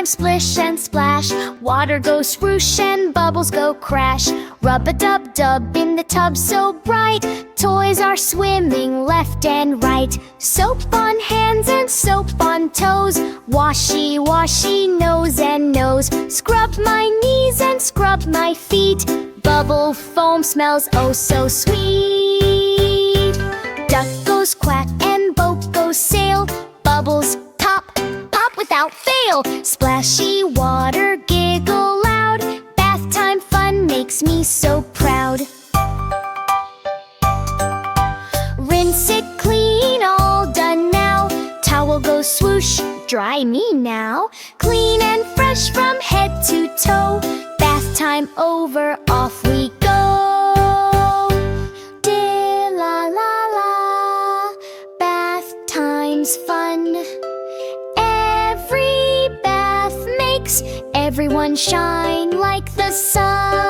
splish and splash. Water goes swoosh and bubbles go crash. Rub-a-dub-dub in the tub so bright. Toys are swimming left and right. Soap on hands and soap on toes. Washy, washy, nose and nose. Scrub my knees and scrub my feet. Bubble foam smells oh so sweet. Duck goes quack and boat goes sail. Bubbles pop, pop without fail. Splashy water, giggle loud. Bath time fun makes me so proud. Rinse it clean, all done now. Towel goes swoosh, dry me now. Clean and fresh from head to toe. Bath time over, off we go. Di-la-la-la, bath time's fun. Every bath makes everyone shine like the sun.